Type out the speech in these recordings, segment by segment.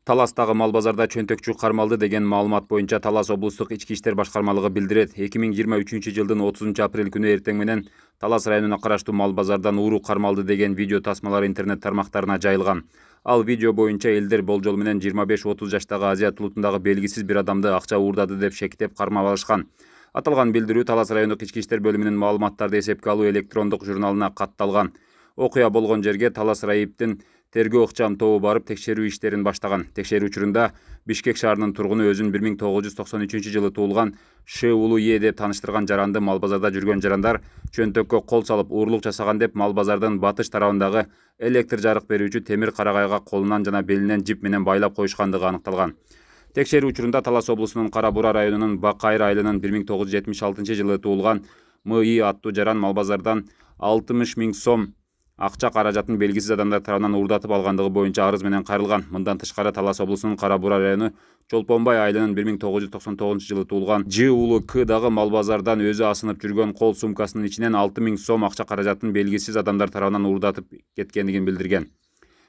Таластагы мал базарда чөнтөкчү кармалды деген маалымат боюнча Талас облустук ички иштер башкармалыгы билдирет. 2023-жылдын 30-апрель күнү эртең менен Талас районуна караштуу мал базардан ууру кармалды деген видео тасмалары интернет тармактарына жайылган. Ал видео боюнча элдер болжол менен 25-30 жаштагы Азия тулутундагы белгисиз бир адамды акча уурдады деп шектеп кармап алышкан. Аталган билдирүү Талас райондук ички иштер бөлүмүнүн маалыматтарды эсепке алуу электрондук журналына катталган. Окуя болгон жерге Талас райиптин тергөө ыкчам тобу барып текшерүү иштерин баштаган. Текшерүү учурунда Бишкек шаарынын тургуну өзүн 1993-жылы туулган Ш улуу Е деп тааныштырган жаранды мал базарда жүргөн жарандар чөнтөккө кол салып уурлук жасаган деп мал базардын батыш тарабындагы электр жарык берүүчү темир карагайга колунан жана белинен жип менен байлап коюшкандыгы аныкталган. Текшерүү учурунда Талас облусунун Кара Бура районунун Бакайыр айылынын 1976-жылы туулган МИ аттуу жаран мал базардан 60 000 сом акча каражатын белгисиз адамдар тарабынан уурдатып алгандыгы боюнча арыз менен кайрылган. Мындан тышкары Талас облусунун Кара Бура району Чолпонбай айылынын 1999-жылы туулган Ж улуу К дагы мал базардан өзү асынып жүргөн кол сумкасынын ичинен 6 000 сом акча каражатын белгисиз адамдар тарабынан уурдатып кеткендигин билдирген.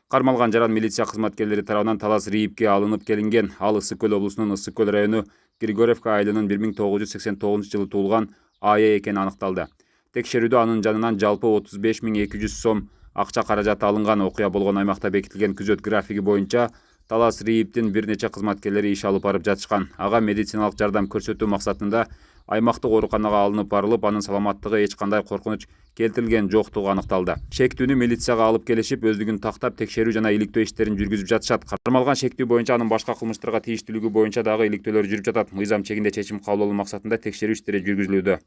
Кармалган жаран милиция кызматкерлери тарабынан Талас РИИБке алынып келинген. Ал Ысык Көл облусунун Ысык Көл району Григорьевка айылынын 1989-жылы туулган АЕ экени аныкталды. Текшерүүдө анын жанынан жалпы 35 200 сом акча каражаты алынган. Окуя болгон аймакта бекитилген күзөт графиги боюнча Талас РИИБтин бир нече кызматкерлери иш алып барып жатышкан. Ага медициналык жардам көрсөтүү максатында аймактык ооруканага алынып барылып, анын саламаттыгы эч кандай коркунуч келтирилген жоктугу аныкталды. Шектүүнү милицияга алып келишип, өздүгүн тактап текшерүү жана иликтөө иштерин жүргүзүп жатышат. Кармалган шектүү боюнча анын башка кылмыштарга тийиштүүлүгү боюнча дагы иликтөөлөр жүрүп жатат. Мыйзам чегинде чечим кабыл алуу максатында текшерүү иштери жүргүзүлүүдө.